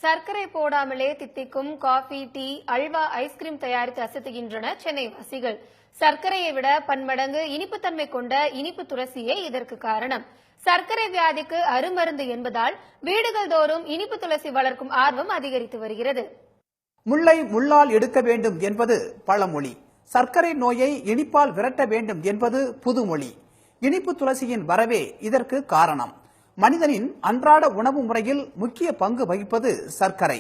சர்க்கரை போடாமலே தித்திக்கும் coffee, tea, halwa, ice cream தயாரித்து அசத்துகின்றனர் சென்னை வாசிகள். சர்க்கரையை விட பன்மடங்கு இனிப்புத்தன்மை கொண்ட இனிப்பு துளசியே இதற்கு காரணம். சர்க்கரை வியாதிக்கு அருமருந்து என்பதால் வீடுகள் தோறும் இனிப்பு துளசி வளர்க்கும் ஆர்வம் அதிகரித்து வருகிறது. முள்ளை முள்ளால் எடுக்க வேண்டும் என்பது பழமொழி. சர்க்கரை நோயை இனிப்பால் விரட்ட வேண்டும் என்பது புதுமொழி. இனிப்பு துளசியின் வரவே இதற்கு காரணம். மனிதனின் அன்றாட உணவு முறையில் முக்கிய பங்கு வகிப்பது சர்க்கரை.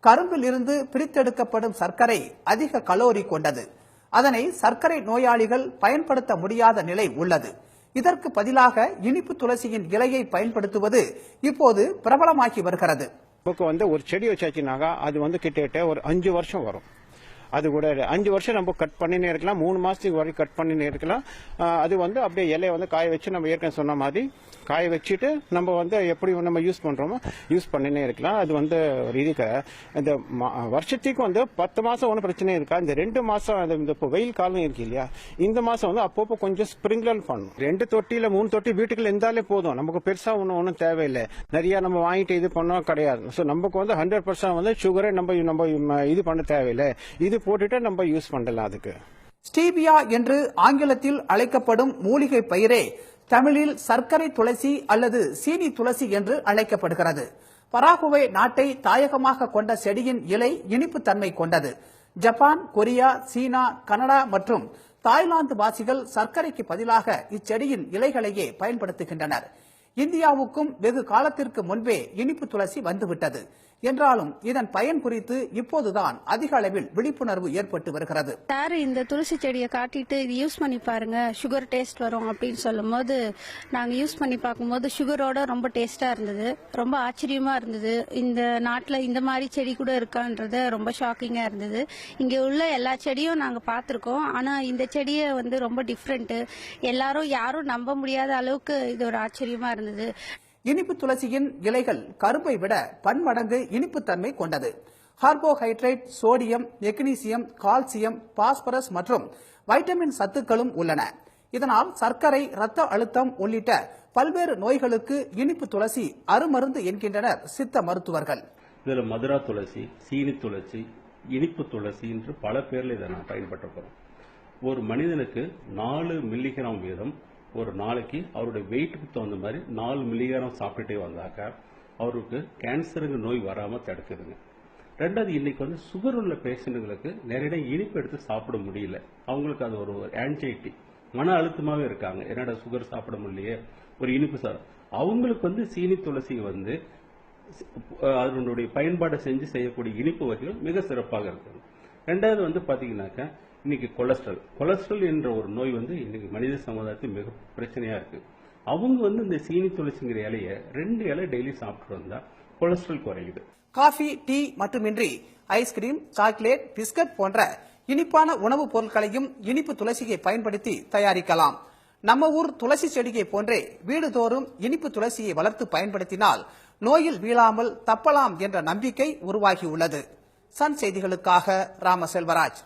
கரும்பில் இருந்து பிரித்தெடுக்கப்படும் சர்க்கரை அதிக கலோரி கொண்டது. அதனை சர்க்கரை நோயாளிகள் பயன்படுத்த முடியாத நிலை உள்ளது. இதற்கு பதிலாக இனிப்பு துளசியின் இலையை பயன்படுத்துவது இப்போது பிரபலமாகி வருகிறது. ஒரு செடி வச்சாச்சுனாக்கா அது கிட்டத்தட்ட ஒரு 5 வருஷம் வரும். அது கூட 5 வருஷம் நம்ம கட் பண்ணினே இருக்கலாம், 3 மாசத்துக்கு வரைக்கும் கட் பண்ணினே இருக்கலாம். அது அப்படியே இலையை காய வச்சு நம்ம ஏற்கனவே சொன்ன மாதிரி காய வச்சுட்டு நம்ம எப்படி நம்ம யூஸ் பண்றோமோ யூஸ் பண்ணினே இருக்கலாம். அது ஒரு இதுக்கு இந்த வருஷத்துக்கு 10 மாசம் ஒன்றும் பிரச்சனை இருக்கா. இந்த 2 மாசம் இந்த வெயில் காலம் இருக்கு இல்லையா, இந்த மாசம் அப்பப்போ கொஞ்சம் ஸ்ப்ரிங்க்லர் பண்ணணும். 2 தொட்டியில 3 தொட்டி வீட்டுக்குள்ள இருந்தாலே போதும். நமக்கு பெருசா ஒன்றும் தேவையில்லை. நிறைய நம்ம வாங்கிட்டு இது பண்ணோம் கிடையாது. ஸோ நமக்கு 100% சுகரை நம்ம இது பண்ண தேவையில்லை. இது போட்டுட்டு நம்ம யூஸ் பண்ணலாம். அதுக்கு ஸ்டீவியா என்று ஆங்கிலத்தில் அழைக்கப்படும் மூலிகை பயிரே தமிழில் சர்க்கரை துளசி அல்லது சீனி துளசி என்று அழைக்கப்படுகிறது. பராகுவே நாட்டை தாயகமாக கொண்ட செடியின் இலை இனிப்பு தன்மை கொண்டது. ஜப்பான், கொரியா, சீனா, கனடா மற்றும் தாய்லாந்து வாசிகள் சர்க்கரைக்கு பதிலாக இச்செடியின் இலைகளையே பயன்படுத்துகின்றனர். இந்தியாவுக்கும் வெகு காலத்திற்கு முன்பே இனிப்பு துளசி வந்துவிட்டது என்றாலும் இதன் பயன் குறித்து இப்போதுதான் அதிக அளவில் விழிப்புணர்வு ஏற்பட்டு வருகிறது. இந்த துளசி செடியை காட்டிட்டு இது யூஸ் பண்ணி பாருங்க, சுகர் டேஸ்ட் வரும் அப்படின்னு சொல்லும் போது நாங்க யூஸ் பண்ணி பார்க்கும்போது சுகரோட ரொம்ப டேஸ்டா இருந்தது. ரொம்ப ஆச்சரியமா இருந்தது. இந்த நாட்டுல இந்த மாதிரி செடி கூட இருக்கான்றது ரொம்ப ஷாக்கிங்கா இருந்தது. இங்க உள்ள எல்லா செடியும் நாங்க பார்த்திருக்கோம். ஆனா இந்த செடியை ரொம்ப டிஃப்ரெண்ட். யாரும் நம்ப முடியாத அளவுக்கு இது ஒரு ஆச்சரியமா இருந்தது. இனிப்பு துளசியின் இலைகள் கரும்பை விட பன்மடங்கு இனிப்புத்தன்மை கொண்டது. Carbohydrate, sodium, magnesium, calcium, phosphorus மற்றும் வைட்டமின் சத்துக்களும் உள்ளன. இதனால் சர்க்கரை, இரத்த அழுத்தம் உள்ளிட்ட பல்வேறு நோய்களுக்கு இனிப்பு துளசி அருமருந்து என்கின்றனர் சித்த மருத்துவர்கள். இதுல மதுரா துளசி, சீனி துளசி, இனிப்பு துளசி என்று பல பேர்ல இதை நான் பயன்படுத்துறோம். ஒரு மனிதனுக்கு 4 மில்லிகிராம் வீதம் ஒரு நாளைக்கு அவருடைய வெயிட்டுக்கு தகுந்த மாதிரி 4 மில்லிகிராம் சாப்பிட்டுட்டே வந்தாக்கா அவருக்கு கேன்சருங்க நோய் வராம தடுக்குதுங்க. ரெண்டாவது, இன்னைக்கு சுகர் உள்ள பேஷண்ட்டுகளுக்கு நிறைய இனிப்பு எடுத்து சாப்பிட முடியல. அவங்களுக்கு அது ஒரு ஆன்சைட்டி, மன அழுத்தமாவே இருக்காங்க. என்னடா சுகர் சாப்பிட முடியலையே, ஒரு இனிப்பு அவங்களுக்கு சீனி துளசி அதனுடைய பயன்பாடை செஞ்சு செய்யக்கூடிய இனிப்பு வகைகள் மிக சிறப்பாக இருக்குது. ரெண்டாவது பாத்தீங்கன்னாக்கா இன்னைக்கு கொலஸ்ட்ரால் என்ற ஒரு நோய் இன்னைக்கு மனித சமுதாயத்தில் மிக பிரச்சனையா இருக்கு. அவங்க இந்த சீனி துளசிங்கிற இலையை 2 இலை டெய்லி சாப்பிட்டு வந்தா கொலஸ்ட்ரால் குறையுது. காஃபி, டீ மட்டுமின்றி ஐஸ்கிரீம், சாக்லேட், பிஸ்கட் போன்ற இனிப்பான உணவுப் பொருட்களையும் இனிப்பு துளசியை பயன்படுத்தி தயாரிக்கலாம். நம்ம ஊர் துளசி செடியை போன்றே வீடுதோறும் இனிப்பு துளசியை வளர்த்து பயன்படுத்தினால் நோயில் வீழாமல் தப்பலாம் என்ற நம்பிக்கை உருவாகியுள்ளது. சன் செய்திகளுக்காக ராம செல்வராஜ்.